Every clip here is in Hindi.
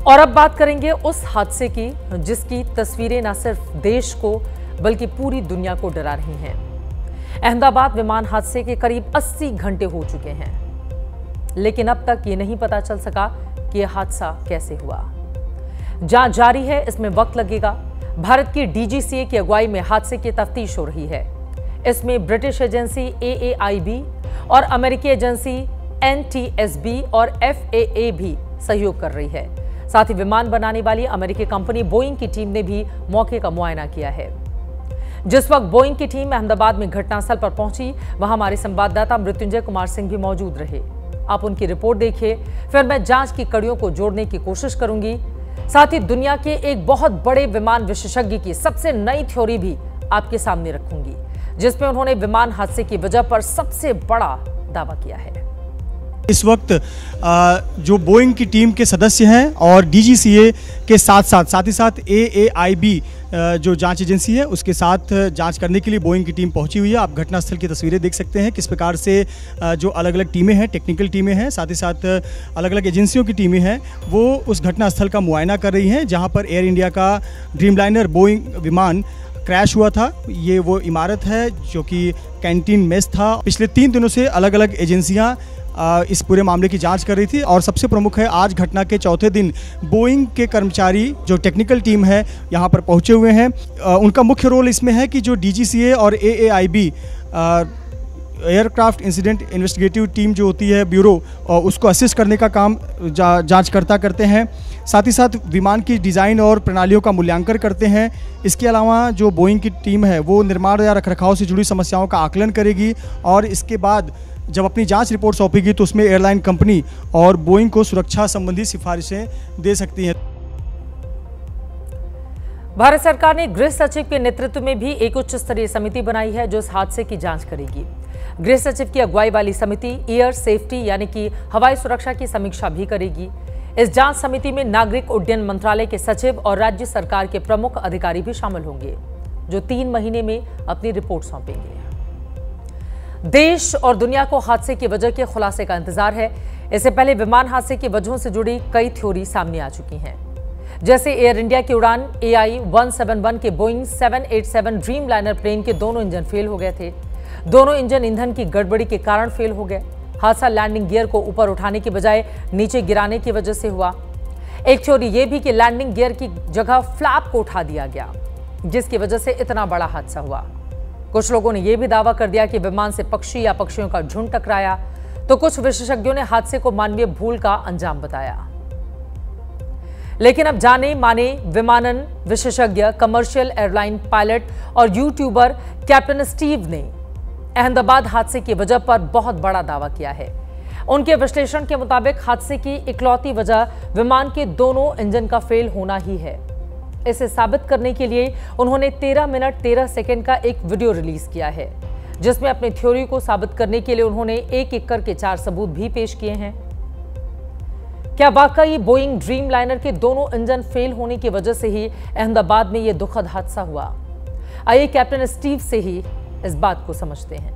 और अब बात करेंगे उस हादसे की जिसकी तस्वीरें न सिर्फ देश को बल्कि पूरी दुनिया को डरा रही हैं। अहमदाबाद विमान हादसे के करीब 80 घंटे हो चुके हैं, लेकिन अब तक ये नहीं पता चल सका कि यह हादसा कैसे हुआ। जांच जारी है, इसमें वक्त लगेगा। भारत की डीजीसीए की अगुवाई में हादसे की तफ्तीश हो रही है। इसमें ब्रिटिश एजेंसी AAIB और अमेरिकी एजेंसी NTSB और FAA भी सहयोग कर रही है। साथ ही विमान बनाने वाली अमेरिकी कंपनी बोइंग की टीम ने भी मौके का मुआयना किया है। जिस वक्त बोइंग की टीम अहमदाबाद में घटनास्थल पर पहुंची, वहां हमारे संवाददाता मृत्युंजय कुमार सिंह भी मौजूद रहे। आप उनकी रिपोर्ट देखिए, फिर मैं जांच की कड़ियों को जोड़ने की कोशिश करूंगी। साथ ही दुनिया के एक बहुत बड़े विमान विशेषज्ञ की सबसे नई थ्योरी भी आपके सामने रखूंगी, जिसमें उन्होंने विमान हादसे की वजह पर सबसे बड़ा दावा किया है। इस वक्त जो बोइंग की टीम के सदस्य हैं और डीजीसीए के साथ ही साथ AAIB जो जांच एजेंसी है उसके साथ जांच करने के लिए बोइंग की टीम पहुंची हुई है। आप घटनास्थल की तस्वीरें देख सकते हैं किस प्रकार से जो अलग अलग टीमें हैं, टेक्निकल टीमें हैं, साथ ही साथ अलग अलग एजेंसियों की टीमें हैं, वो उस घटनास्थल का मुआयना कर रही हैं जहां पर एयर इंडिया का ड्रीमलाइनर बोइंग विमान क्रैश हुआ था। ये वो इमारत है जो कि कैंटीन मेस था। पिछले 3 दिनों से अलग अलग एजेंसियां इस पूरे मामले की जांच कर रही थी और सबसे प्रमुख है आज घटना के चौथे दिन बोइंग के कर्मचारी जो टेक्निकल टीम है यहाँ पर पहुँचे हुए हैं। उनका मुख्य रोल इसमें है कि जो डीजीसीए और AAIB aircraft incident investigative team जो होती है ब्यूरो, उसको असिस्ट करने का काम जांचकर्ता करते हैं। साथ ही साथ विमान की डिज़ाइन और प्रणालियों का मूल्यांकन करते हैं। इसके अलावा जो बोइंग की टीम है वो निर्माण या रखरखाव से जुड़ी समस्याओं का आकलन करेगी और इसके बाद जब अपनी जांच रिपोर्ट सौंपेगी तो उसमें एयरलाइन कंपनी और बोइंग को सुरक्षा संबंधी सिफारिशें दे सकती हैं। भारत सरकार ने गृह सचिव के नेतृत्व में भी एक उच्च स्तरीय समिति बनाई है जो इस हादसे की जांच करेगी। गृह सचिव की अगुवाई वाली समिति एयर सेफ्टी यानी कि हवाई सुरक्षा की समीक्षा भी करेगी। इस जांच समिति में नागरिक उड्डयन मंत्रालय के सचिव और राज्य सरकार के प्रमुख अधिकारी भी शामिल होंगे, जो 3 महीने में अपनी रिपोर्ट सौंपेंगे। देश और दुनिया को हादसे की वजह के खुलासे का इंतजार है। इससे पहले विमान हादसे की वजहों से जुड़ी कई थ्योरी सामने आ चुकी हैं, जैसे एयर इंडिया की उड़ान AI-171 के बोइंग 787 ड्रीमलाइनर प्लेन के दोनों इंजन फेल हो गए थे। दोनों इंजन ईंधन की गड़बड़ी के कारण फेल हो गए। हादसा लैंडिंग गियर को ऊपर उठाने की बजाय नीचे गिराने की वजह से हुआ। एक थ्योरी यह भी कि लैंडिंग गियर की जगह फ्लैप को उठा दिया गया, जिसकी वजह से इतना बड़ा हादसा हुआ। कुछ लोगों ने यह भी दावा कर दिया कि विमान से पक्षी या पक्षियों का झुंड टकराया, तो कुछ विशेषज्ञों ने हादसे को मानवीय भूल का अंजाम बताया। लेकिन अब जाने माने विमानन विशेषज्ञ, कमर्शियल एयरलाइन पायलट और यूट्यूबर कैप्टन स्टीव ने अहमदाबाद हादसे की वजह पर बहुत बड़ा दावा किया है। उनके विश्लेषण के मुताबिक हादसे की इकलौती वजह विमान के दोनों इंजन का फेल होना ही है। इसे साबित करने के लिए उन्होंने 13 मिनट 13 सेकंड का एक वीडियो रिलीज किया है, जिसमें अपनी थ्योरी को साबित करने के लिए उन्होंने एक करके 4 सबूत भी पेश किए हैं। क्या वाकई बोइंग ड्रीमलाइनर के दोनों इंजन फेल होने की वजह से ही अहमदाबाद में यह दुखद हादसा हुआ? आइए कैप्टन स्टीव से ही इस बात को समझते हैं।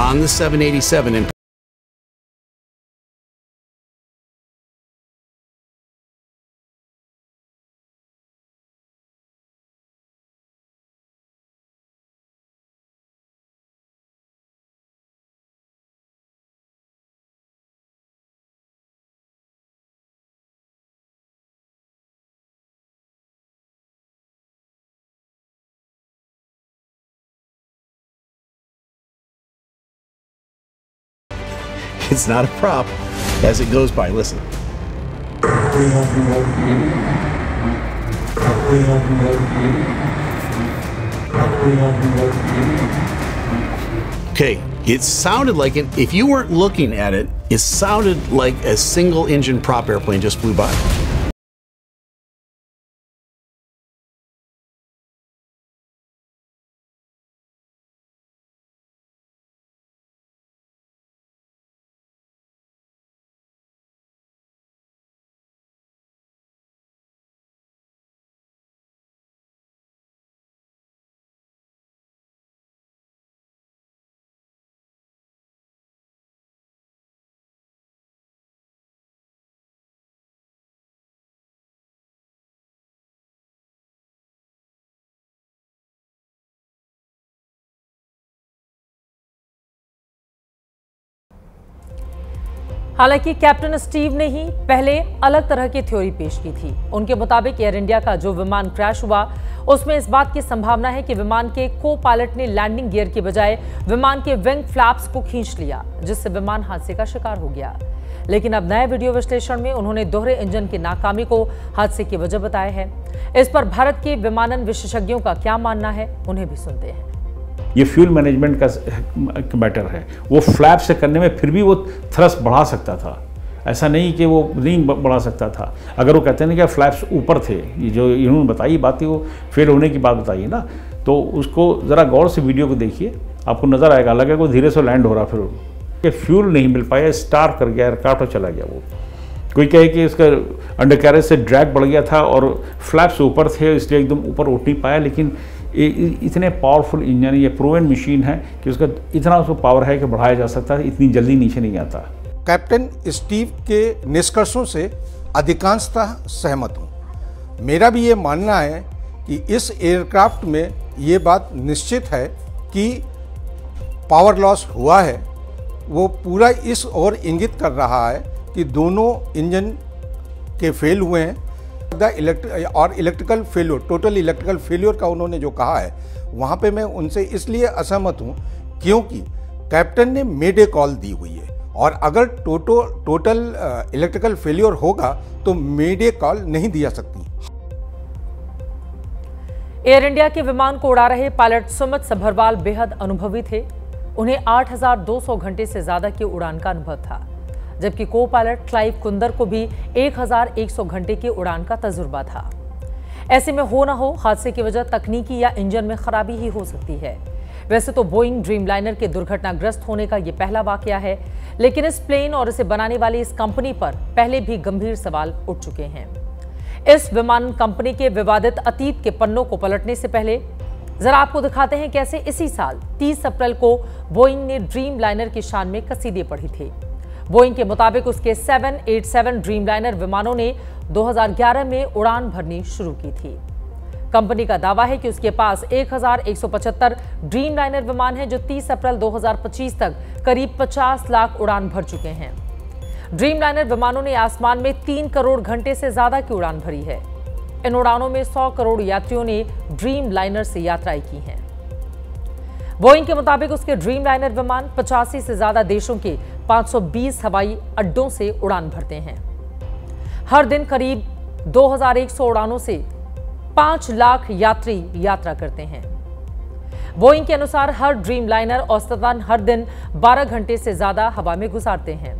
On the 787 in It's not a prop as it goes by. Listen. Okay, it sounded like it, if you weren't looking at it, it sounded like a single engine prop airplane just flew by. हालांकि कैप्टन स्टीव ने ही पहले अलग तरह की थ्योरी पेश की थी। उनके मुताबिक एयर इंडिया का जो विमान क्रैश हुआ उसमें इस बात की संभावना है कि विमान के को पायलट ने लैंडिंग गियर के बजाय विमान के विंग फ्लैप्स को खींच लिया, जिससे विमान हादसे का शिकार हो गया। लेकिन अब नए वीडियो विश्लेषण में उन्होंने दोहरे इंजन की नाकामी को हादसे की वजह बताया है। इस पर भारत के विमानन विशेषज्ञों का क्या मानना है, उन्हें भी सुनते हैं। ये फ्यूल मैनेजमेंट का मैटर है। वो फ्लैप से करने में फिर भी वो थ्रस्ट बढ़ा सकता था, ऐसा नहीं कि वो नहीं बढ़ा सकता था। अगर वो कहते हैं ना कि फ्लैप्स ऊपर थे, ये जो इन्होंने बताई बात थी वो फेल होने की बात बताई है ना, तो उसको ज़रा गौर से वीडियो को देखिए, आपको नज़र आएगा। लगा वो धीरे से लैंड हो रहा, फिर कि फ्यूल नहीं मिल पाया, स्टार्ट कर गया, एयरक्राफ्ट और चला गया। वो कोई कहे कि उसका अंडर कैरेज से ड्रैग बढ़ गया था और फ्लैप्स ऊपर थे इसलिए एकदम ऊपर उठ नहीं पाया। लेकिन इतने पावरफुल इंजन, ये प्रूवन मशीन है कि उसका इतना उसको पावर है कि बढ़ाया जा सकता है, इतनी जल्दी नीचे नहीं आता। कैप्टन स्टीव के निष्कर्षों से अधिकांशतः सहमत हूँ। मेरा भी ये मानना है कि इस एयरक्राफ्ट में ये बात निश्चित है कि पावर लॉस हुआ है। वो पूरा इस ओर इंगित कर रहा है कि दोनों इंजन के फेल हुए हैं। Electrical failure, total electrical failure का उन्होंने जो कहा है, वहाँ पे मैं उनसे इसलिए असहमत हूँ क्योंकि कैप्टन ने मेडे कॉल दी हुई है और अगर टोटल इलेक्ट्रिकल फेल्योर होगा तो मेडे कॉल नहीं दिया सकती। एयर इंडिया के विमान को उड़ा रहे पायलट सुमित सभरवाल बेहद अनुभवी थे। उन्हें 8,200 घंटे से ज्यादा की उड़ान का अनुभव था, जबकि को पायलट क्लाइव कुंदर को भी 1,100 घंटे की उड़ान का तजुर्बा था। ऐसे में हो ना हो हादसे की वजह तकनीकी या इंजन में खराबी ही हो सकती है। वैसे तो बोइंग ड्रीमलाइनर के दुर्घटनाग्रस्त होने का यह पहला वाकया है, लेकिन इस प्लेन और इसे बनाने वाली इस कंपनी पर पहले भी गंभीर सवाल उठ चुके हैं। इस विमान कंपनी के विवादित अतीत के पन्नों को पलटने से पहले जरा आपको दिखाते हैं कैसे इसी साल 30 अप्रैल को बोइंग ने ड्रीमलाइनर की शान में कसीदे पढ़ी थी। बोइंग के मुताबिक उसके 787 ड्रीमलाइनर विमानों ने 2011 में उड़ान भरनी शुरू की थी। कंपनी का दावा है कि उसके पास 1,175 ड्रीमलाइनर विमान हैं जो 30 अप्रैल 2025 तक करीब 50 लाख उड़ान भर चुके हैं। ड्रीमलाइनर विमानों ने आसमान में 3 करोड़ घंटे से ज्यादा की उड़ान भरी है। इन उड़ानों में 100 करोड़ यात्रियों ने ड्रीमलाइनर से यात्राएं की हैं। बोइंग के मुताबिक उसके ड्रीमलाइनर विमान 85 से ज्यादा देशों के 520 हवाई अड्डों से उड़ान भरते हैं। हर दिन करीब 2,100 उड़ानों से 5 लाख यात्री यात्रा करते हैं। बोइंग के अनुसार हर ड्रीमलाइनर औसतन हर दिन 12 घंटे से ज्यादा हवा में गुजारते हैं।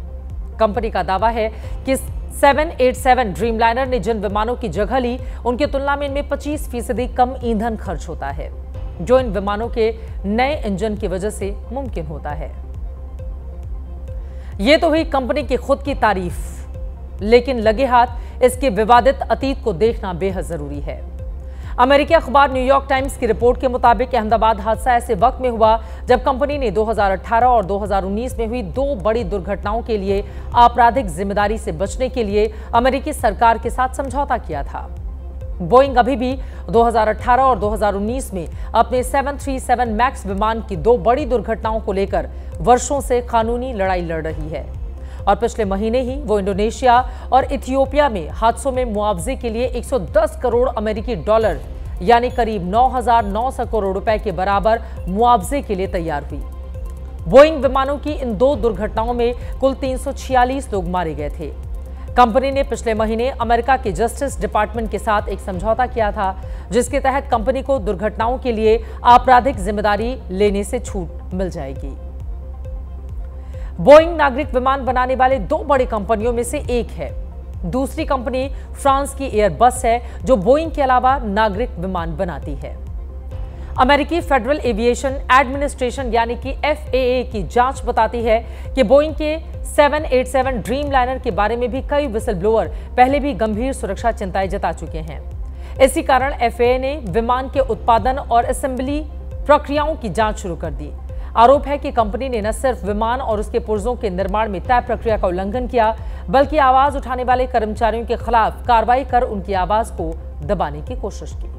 कंपनी का दावा है कि 787 ड्रीमलाइनर ने जिन विमानों की जगह ली उनकी तुलना में इनमें 25% कम ईंधन खर्च होता है, जो इन विमानों के नए इंजन की वजह से मुमकिन होता है। ये तो हुई कंपनी की खुद की तारीफ, लेकिन लगे हाथ इसके विवादित अतीत को देखना बेहद जरूरी है। अमेरिकी अखबार न्यूयॉर्क टाइम्स की रिपोर्ट के मुताबिक अहमदाबाद हादसा ऐसे वक्त में हुआ जब कंपनी ने 2018 और 2019 में हुई 2 बड़ी दुर्घटनाओं के लिए आपराधिक जिम्मेदारी से बचने के लिए अमेरिकी सरकार के साथ समझौता किया था। बोइंग अभी भी 2018 और 2019 में अपने 737 मैक्स विमान की 2 बड़ी दुर्घटनाओं को लेकर वर्षों से कानूनी लड़ाई लड़ रही है और पिछले महीने ही वो इंडोनेशिया और इथियोपिया में हादसों में मुआवजे के लिए 110 करोड़ अमेरिकी डॉलर यानी करीब 9,900 करोड़ रुपए के बराबर मुआवजे के लिए तैयार हुई। बोइंग विमानों की इन 2 दुर्घटनाओं में कुल 346 लोग मारे गए थे। कंपनी ने पिछले महीने अमेरिका के जस्टिस डिपार्टमेंट के साथ एक समझौता किया था, जिसके तहत कंपनी को दुर्घटनाओं के लिए आपराधिक जिम्मेदारी लेने से छूट मिल जाएगी। बोइंग नागरिक विमान बनाने वाले 2 बड़ी कंपनियों में से एक है। दूसरी कंपनी फ्रांस की एयरबस है, जो बोइंग के अलावा नागरिक विमान बनाती है। अमेरिकी फेडरल एविएशन एडमिनिस्ट्रेशन यानी कि FAA की जांच बताती है कि बोइंग के 787 ड्रीमलाइनर के बारे में भी कई विसल ब्लोअर पहले भी गंभीर सुरक्षा चिंताएं जता चुके हैं। इसी कारण FAA ने विमान के उत्पादन और असेंबली प्रक्रियाओं की जांच शुरू कर दी। आरोप है कि कंपनी ने न सिर्फ विमान और उसके पुर्जों के निर्माण में तय प्रक्रिया का उल्लंघन किया, बल्कि आवाज उठाने वाले कर्मचारियों के खिलाफ कार्रवाई कर उनकी आवाज को दबाने की कोशिश की।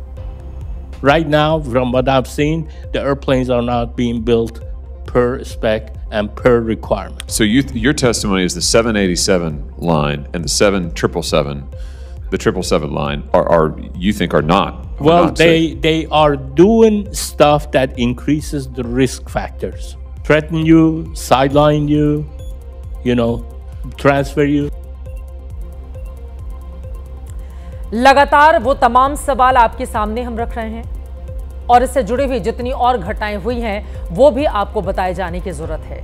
Right now, from what I've seen, the airplanes are not being built per spec and per requirement. So your testimony is the 787 line and the 777, the 777 line are you think are not. Well, not safe. they are doing stuff that increases the risk factors. Threaten you, sideline you, transfer you. लगातार वो तमाम सवाल आपके सामने हम रख रहे हैं और इससे जुड़ी हुई जितनी और घटनाएं हुई हैं वो भी आपको बताए जाने की जरूरत है।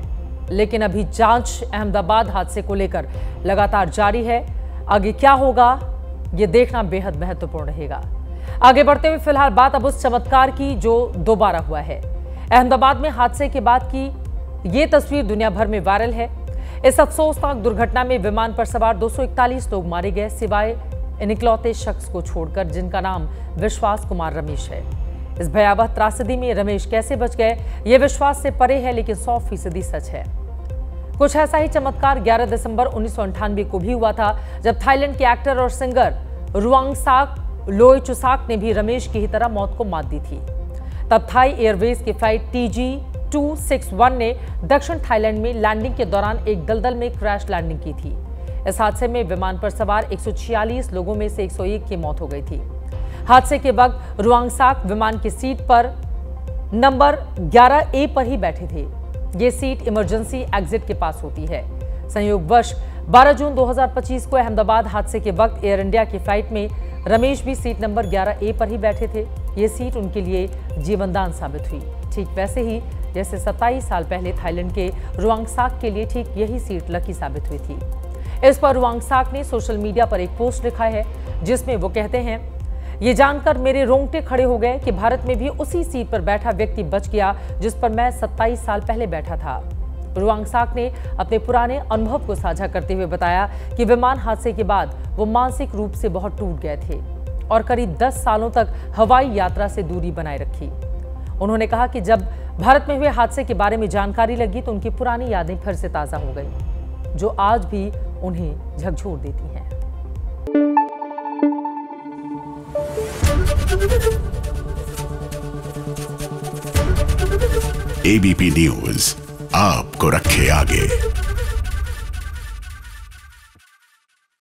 लेकिन अभी जांच अहमदाबाद हादसे को लेकर लगातार जारी है। आगे क्या होगा ये देखना बेहद महत्वपूर्ण रहेगा। आगे बढ़ते हुए फिलहाल बात अब उस चमत्कार की जो दोबारा हुआ है। अहमदाबाद में हादसे के बाद की ये तस्वीर दुनिया भर में वायरल है। इस अफसोसनाक दुर्घटना में विमान पर सवार 241 लोग मारे गए, सिवाय इन इकलौते शख्स को छोड़कर जिनका नाम विश्वास कुमार रमेश है। इस भयावह त्रासदी में रमेश कैसे बच गए ये विश्वास से परे है, लेकिन 100% सच है। कुछ ऐसा ही चमत्कार 11 दिसंबर 1998 को भी हुआ था, जब थाईलैंड के एक्टर और सिंगर रुवांगसाक लोयचुसाक ने भी रमेश की ही तरह मौत को मात दी थी। तब थाई एयरवेज की फ्लाइट TG261 ने दक्षिण थाईलैंड में लैंडिंग के दौरान एक दलदल में क्रैश लैंडिंग की थी। इस हादसे में विमान पर सवार 146 लोगों में से 101 की मौत हो गई थी। हादसे के वक्त रुवांगसाक विमान की सीट पर नंबर 11A पर ही बैठे थे। ये सीट इमरजेंसी एग्जिट के पास होती है। संयोगवश 12 जून 2025 को अहमदाबाद हादसे के वक्त एयर इंडिया की फ्लाइट में रमेश भी सीट नंबर 11A पर ही बैठे थे। ये सीट उनके लिए जीवनदान साबित हुई, ठीक वैसे ही जैसे 27 साल पहले थाईलैंड के रुवांगसाक के लिए ठीक यही सीट लकी साबित हुई थी। इस पर रुवांगसाक ने सोशल मीडिया पर एक पोस्ट लिखा है, जिसमें वो कहते हैं, ये जानकर मेरे रोंगटे खड़े हो गए कि भारत में भी उसी सीट पर बैठा व्यक्ति बच गया जिस पर मैं 27 साल पहले बैठा था। रुवांगसाक ने अपने पुराने अनुभव को साझा करते हुए बताया कि विमान हादसे के बाद वो मानसिक रूप से बहुत टूट गए थे और करीब 10 सालों तक हवाई यात्रा से दूरी बनाए रखी। उन्होंने कहा कि जब भारत में हुए हादसे के बारे में जानकारी लगी तो उनकी पुरानी यादें फिर से ताज़ा हो गई, जो आज भी उन्हें झकझोर देती हैं। ABP न्यूज आपको रखे आगे।